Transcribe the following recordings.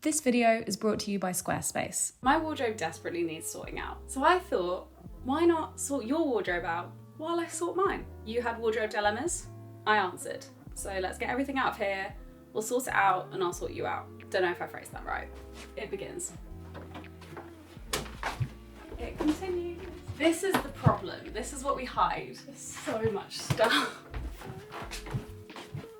This video is brought to you by Squarespace. My wardrobe desperately needs sorting out, so I thought, why not sort your wardrobe out while I sort mine? You had wardrobe dilemmas, I answered. So let's get everything out of here, we'll sort it out, and I'll sort you out. Don't know if I phrased that right. It begins. It continues. This is the problem. This is what we hide. There's so much stuff.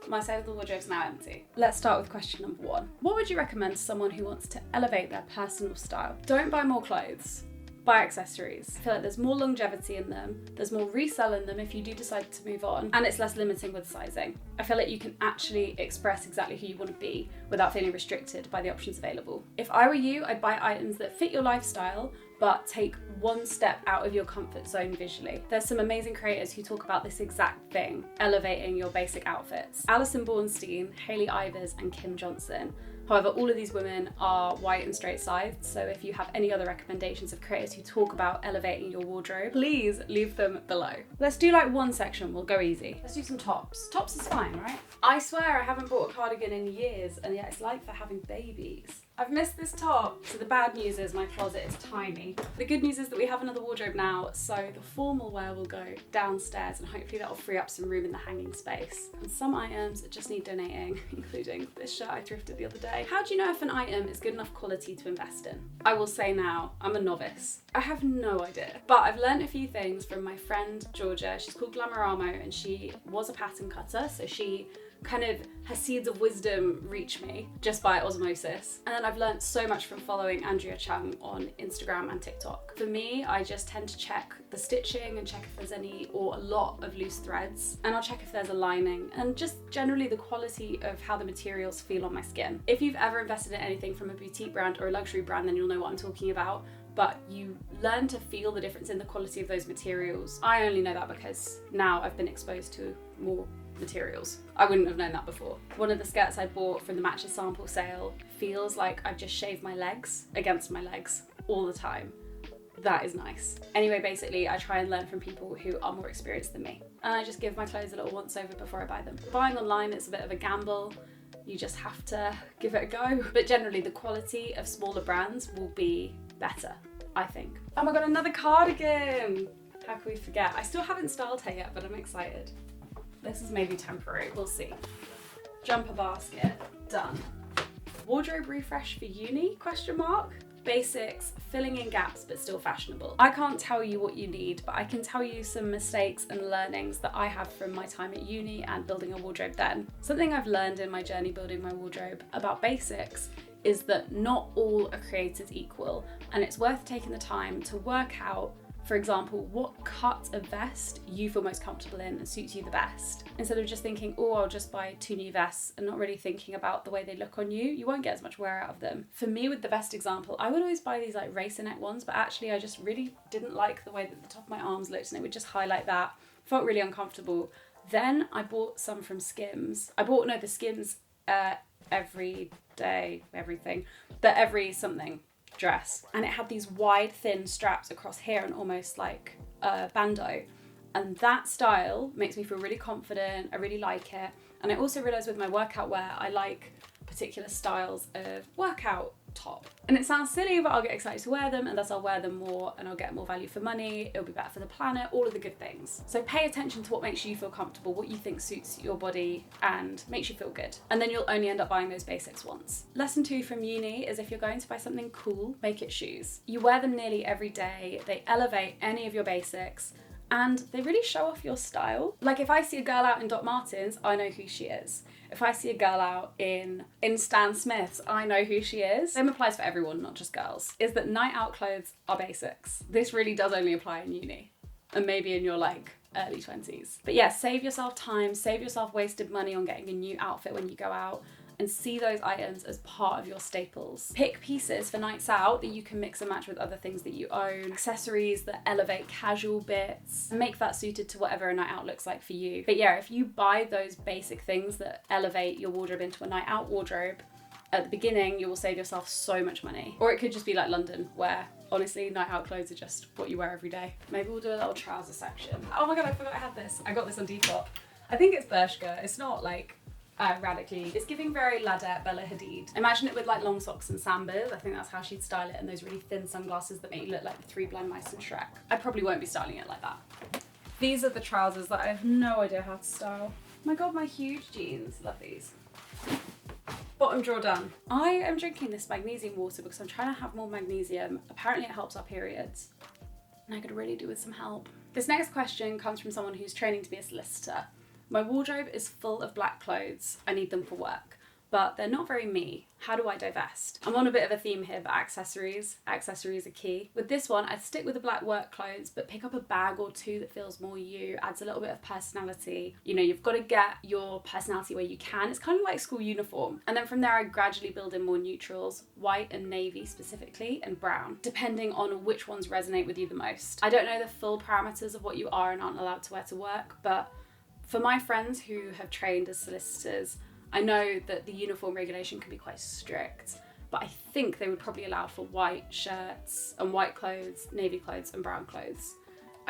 My side of the wardrobe is now empty. Let's start with question number 1. What would you recommend to someone who wants to elevate their personal style? Don't buy more clothes. Buy accessories. I feel like there's more longevity in them, there's more resell in them if you do decide to move on, and it's less limiting with sizing. I feel like you can actually express exactly who you want to be without feeling restricted by the options available. If I were you, I'd buy items that fit your lifestyle, but take one step out of your comfort zone visually. There's some amazing creators who talk about this exact thing, elevating your basic outfits. Alison Bornstein, Hayley Ivers, and Kim Johnson. However, all of these women are white and straight-sized, so if you have any other recommendations of creators who talk about elevating your wardrobe, please leave them below. Let's do like one section, we'll go easy. Let's do some tops. Tops is fine, right? I swear I haven't bought a cardigan in years, and yet it's like for having babies. I've missed this top. So the bad news is my closet is tiny. The good news is that we have another wardrobe now, so the formal wear will go downstairs and hopefully that will free up some room in the hanging space. And some items just need donating, including this shirt I thrifted the other day. How do you know if an item is good enough quality to invest in? I will say now, I'm a novice. I have no idea, but I've learned a few things from my friend Georgia. She's called Glamoramo and she was a pattern cutter, so she her seeds of wisdom reach me just by osmosis. And then I've learned so much from following Andrea Chung on Instagram and TikTok. For me, I just tend to check the stitching and check if there's any or a lot of loose threads. And I'll check if there's a lining and just generally the quality of how the materials feel on my skin. If you've ever invested in anything from a boutique brand or a luxury brand, then you'll know what I'm talking about. But you learn to feel the difference in the quality of those materials. I only know that because now I've been exposed to more materials. I wouldn't have known that before. One of the skirts I bought from the Matches sample sale feels like I've just shaved my legs against my legs all the time. That is nice. Anyway, basically, I try and learn from people who are more experienced than me. And I just give my clothes a little once over before I buy them. Buying online, it's a bit of a gamble. You just have to give it a go. But generally, the quality of smaller brands will be better, I think. Oh my God, another cardigan! How can we forget? I still haven't styled her yet, but I'm excited. This is maybe temporary, we'll see. Jumper basket, done. Wardrobe refresh for uni, question mark? Basics, filling in gaps but still fashionable. I can't tell you what you need, but I can tell you some mistakes and learnings that I have from my time at uni and building a wardrobe then. Something I've learned in my journey building my wardrobe about basics is that not all are created equal, and it's worth taking the time to work out, for example, what cut of vest you feel most comfortable in and suits you the best. Instead of just thinking, oh, I'll just buy 2 new vests and not really thinking about the way they look on you, you won't get as much wear out of them. For me with the vest example, I would always buy these like racer neck ones, but actually I just really didn't like the way that the top of my arms looked and it would just highlight that. Felt really uncomfortable. Then I bought some from Skims. The Skims everyday everything, the every something dress, and it had these wide thin straps across here and almost like a bandeau, and that style makes me feel really confident. I really like it, and I also realized with my workout wear I like particular styles of workout top, and it sounds silly but I'll get excited to wear them, and thus I'll wear them more and I'll get more value for money, it'll be better for the planet, all of the good things. So pay attention to what makes you feel comfortable, what you think suits your body and makes you feel good, and then you'll only end up buying those basics once. Lesson 2 from uni is if you're going to buy something cool, make it shoes. You wear them nearly every day, they elevate any of your basics, and they really show off your style. Like if I see a girl out in Doc Martens, I know who she is. If I see a girl out in Stan Smiths, I know who she is. Same applies for everyone, not just girls. Is that night out clothes are basics. This really does only apply in uni and maybe in your like early 20s. But yeah, save yourself time, save yourself wasted money on getting a new outfit when you go out, and see those items as part of your staples. Pick pieces for nights out that you can mix and match with other things that you own, accessories that elevate casual bits, and make that suited to whatever a night out looks like for you. But yeah, if you buy those basic things that elevate your wardrobe into a night out wardrobe, at the beginning you will save yourself so much money. Or it could just be like London, where honestly night out clothes are just what you wear every day. Maybe we'll do a little trouser section. Oh my God, I forgot I had this. I got this on Depop. I think it's Bershka. It's not like radically. It's giving very Ladette Bella Hadid. Imagine it with like long socks and sambas. I think that's how she'd style it, and those really thin sunglasses that make you look like the three blind mice in Shrek. I probably won't be styling it like that. These are the trousers that I have no idea how to style. My god, my huge jeans. Love these. Bottom drawer done. I am drinking this magnesium water because I'm trying to have more magnesium. Apparently it helps our periods, and I could really do with some help. This next question comes from someone who's training to be a solicitor. My wardrobe is full of black clothes. I need them for work, but they're not very me. How do I divest? I'm on a bit of a theme here, but accessories are key. With this one, I'd stick with the black work clothes, but pick up a bag or two that feels more you, adds a little bit of personality. You know, you've got to get your personality where you can. It's kind of like school uniform. And then from there, I gradually build in more neutrals, white and navy specifically, and brown, depending on which ones resonate with you the most. I don't know the full parameters of what you are and aren't allowed to wear to work, but for my friends who have trained as solicitors, I know that the uniform regulation can be quite strict, but I think they would probably allow for white shirts and white clothes, navy clothes and brown clothes.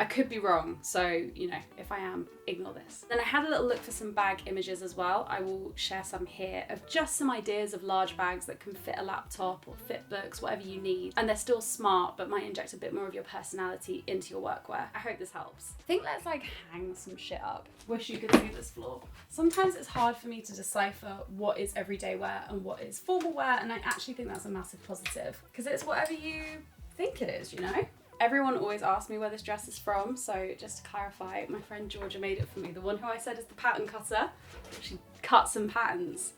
I could be wrong, so, you know, if I am, ignore this. Then I had a little look for some bag images as well. I will share some here of just some ideas of large bags that can fit a laptop or fit books, whatever you need. And they're still smart, but might inject a bit more of your personality into your workwear. I hope this helps. I think let's like hang some shit up. Wish you could see this floor. Sometimes it's hard for me to decipher what is everyday wear and what is formal wear, and I actually think that's a massive positive, because it's whatever you think it is, you know? Everyone always asks me where this dress is from, so just to clarify, my friend Georgia made it for me, the one who I said is the pattern cutter. She cut some patterns.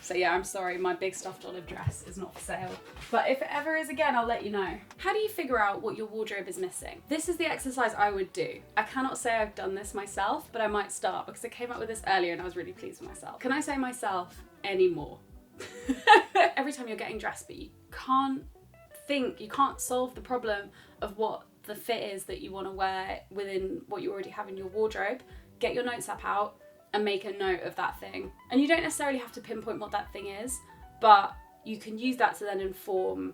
So yeah, I'm sorry, my big stuffed olive dress is not for sale. But if it ever is again, I'll let you know. How do you figure out what your wardrobe is missing? This is the exercise I would do. I cannot say I've done this myself, but I might start because I came up with this earlier and I was really pleased with myself. Can I say myself anymore? Every time you're getting dressed, but you can't solve the problem of what the fit is that you want to wear within what you already have in your wardrobe, get your notes app out and make a note of that thing. And you don't necessarily have to pinpoint what that thing is, but you can use that to then inform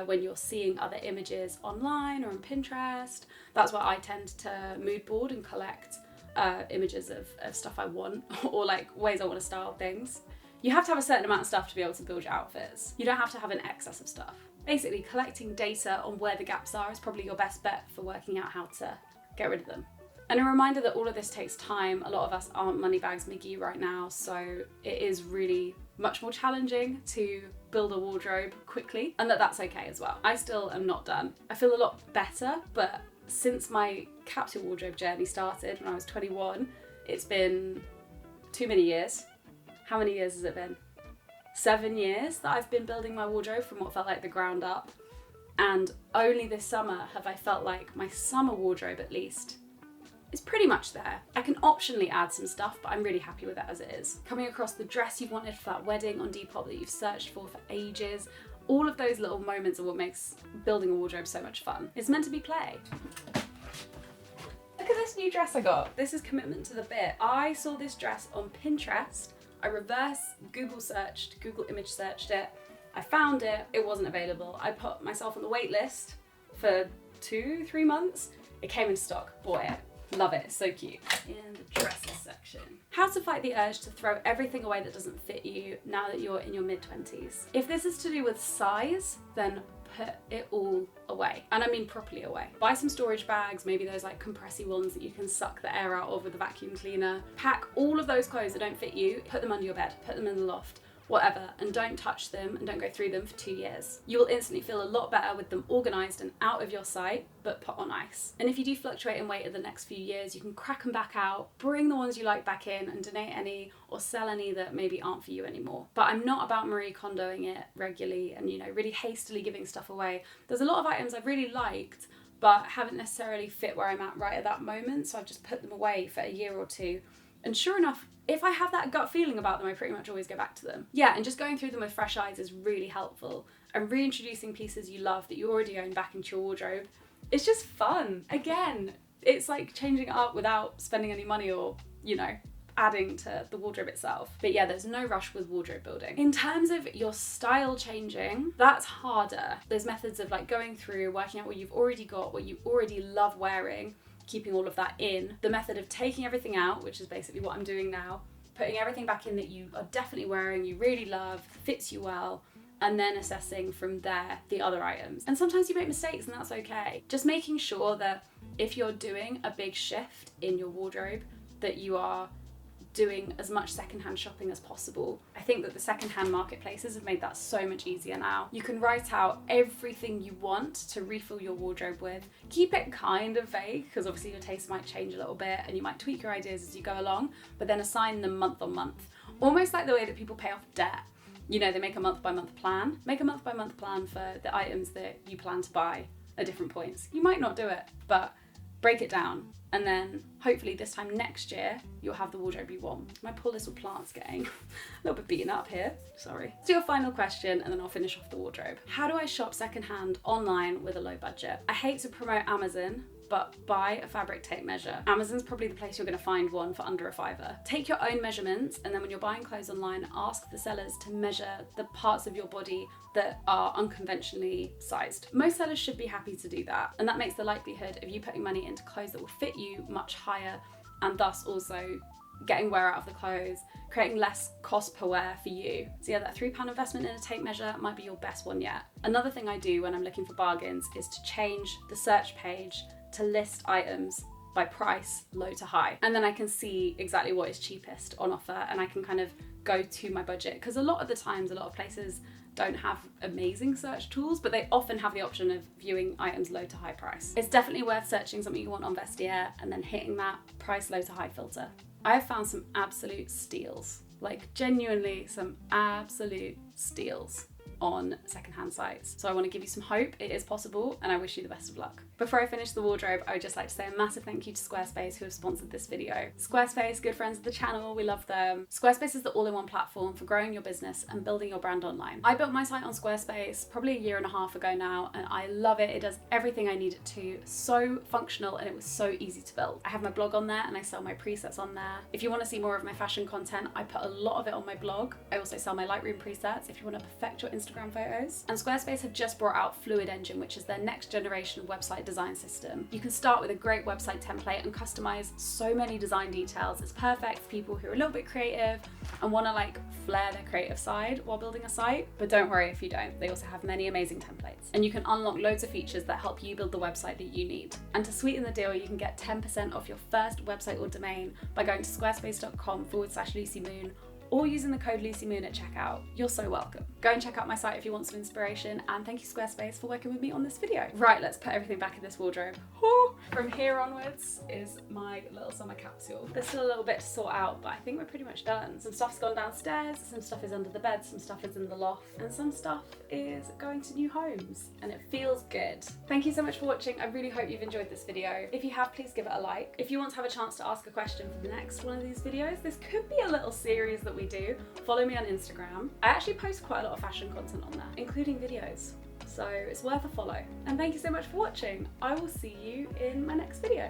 when you're seeing other images online or on Pinterest. That's why I tend to mood board and collect images of stuff I want or like ways I want to style things. You have to have a certain amount of stuff to be able to build your outfits. You don't have to have an excess of stuff. Basically, collecting data on where the gaps are is probably your best bet for working out how to get rid of them. And a reminder that all of this takes time. A lot of us aren't Moneybags McGee right now, so it is really much more challenging to build a wardrobe quickly, and that's okay as well. I still am not done. I feel a lot better, but since my capsule wardrobe journey started when I was 21, it's been too many years. How many years has it been? 7 years that I've been building my wardrobe from what felt like the ground up. And only this summer have I felt like my summer wardrobe, at least, is pretty much there. I can optionally add some stuff, but I'm really happy with it as it is. Coming across the dress you've wanted for that wedding on Depop that you've searched for ages, all of those little moments are what makes building a wardrobe so much fun. It's meant to be play. Look at this new dress I got. This is commitment to the bit. I saw this dress on Pinterest. I reverse Google image searched it. I found it, it wasn't available. I put myself on the wait list for 2-3 months. It came in stock, bought it. Love it, it's so cute. In the dresses section. How to fight the urge to throw everything away that doesn't fit you now that you're in your mid-20s. If this is to do with size, then put it all away. And I mean properly away. Buy some storage bags, maybe those like compressy ones that you can suck the air out of with a vacuum cleaner. Pack all of those clothes that don't fit you, put them under your bed, put them in the loft, whatever, and don't touch them and don't go through them for 2 years. You will instantly feel a lot better with them organised and out of your sight, but put on ice. And if you do fluctuate in weight in the next few years, you can crack them back out, bring the ones you like back in and donate any or sell any that maybe aren't for you anymore. But I'm not about Marie Kondoing it regularly and, you know, really hastily giving stuff away. There's a lot of items I've really liked, but haven't necessarily fit where I'm at right at that moment, so I've just put them away for a year or two. And sure enough, if I have that gut feeling about them, I pretty much always go back to them. Yeah, and just going through them with fresh eyes is really helpful. And reintroducing pieces you love that you already own back into your wardrobe, it's just fun. Again, it's like changing it up without spending any money or, you know, adding to the wardrobe itself. But yeah, there's no rush with wardrobe building. In terms of your style changing, that's harder. There's methods of like going through, working out what you've already got, what you already love wearing, keeping all of that in. The method of taking everything out, which is basically what I'm doing now, putting everything back in that you are definitely wearing, you really love, fits you well, and then assessing from there the other items. And sometimes you make mistakes and that's okay. Just making sure that if you're doing a big shift in your wardrobe, that you are doing as much secondhand shopping as possible. I think that the secondhand marketplaces have made that so much easier now. You can write out everything you want to refill your wardrobe with. Keep it kind of vague, because obviously your taste might change a little bit and you might tweak your ideas as you go along, but then assign them month on month. Almost like the way that people pay off debt. You know, they make a month by month plan. Make a month by month plan for the items that you plan to buy at different points. You might not do it, but break it down. And then hopefully this time next year, you'll have the wardrobe you want. My poor little plant's getting a little bit beaten up here, sorry. Let's do a final question and then I'll finish off the wardrobe. How do I shop secondhand online with a low budget? I hate to promote Amazon, but buy a fabric tape measure. Amazon's probably the place you're gonna find one for under $5. Take your own measurements, and then when you're buying clothes online, ask the sellers to measure the parts of your body that are unconventionally sized. Most sellers should be happy to do that, and that makes the likelihood of you putting money into clothes that will fit you much higher, and thus also getting wear out of the clothes, creating less cost per wear for you. So yeah, that £3 investment in a tape measure might be your best one yet. Another thing I do when I'm looking for bargains is to change the search page to list items by price, low to high. And then I can see exactly what is cheapest on offer, and I can kind of go to my budget. Because a lot of the times, a lot of places don't have amazing search tools, but they often have the option of viewing items low to high price. It's definitely worth searching something you want on Vestiaire and then hitting that price low to high filter. I have found some absolute steals, like genuinely some absolute steals on secondhand sites. So I want to give you some hope. It is possible, and I wish you the best of luck. Before I finish the wardrobe, I would just like to say a massive thank you to Squarespace, who have sponsored this video. Squarespace, good friends of the channel, we love them. Squarespace is the all-in-one platform for growing your business and building your brand online. I built my site on Squarespace probably 1.5 years ago now, and I love it. It does everything I need it to. So functional, and it was so easy to build. I have my blog on there and I sell my presets on there. If you want to see more of my fashion content, I put a lot of it on my blog. I also sell my Lightroom presets if you want to perfect your Instagram photos. And Squarespace have just brought out Fluid Engine, which is their next generation website design system. You can start with a great website template and customize so many design details. It's perfect for people who are a little bit creative and want to like flair their creative side while building a site. But don't worry if you don't. They also have many amazing templates, and you can unlock loads of features that help you build the website that you need. And to sweeten the deal, you can get 10% off your first website or domain by going to squarespace.com/LucyMoon or using the code LucyMoon at checkout. You're so welcome. Go and check out my site if you want some inspiration, and thank you Squarespace for working with me on this video. Right, let's put everything back in this wardrobe. Woo! From here onwards is my little summer capsule. There's still a little bit to sort out, but I think we're pretty much done. Some stuff's gone downstairs, some stuff is under the bed, some stuff is in the loft, and some stuff is going to new homes, and it feels good. Thank you so much for watching. I really hope you've enjoyed this video. If you have, please give it a like. If you want to have a chance to ask a question for the next one of these videos, this could be a little series that we do. Follow me on Instagram. I actually post quite a lot of fashion content on there, including videos. So it's worth a follow. And thank you so much for watching. I will see you in my next video.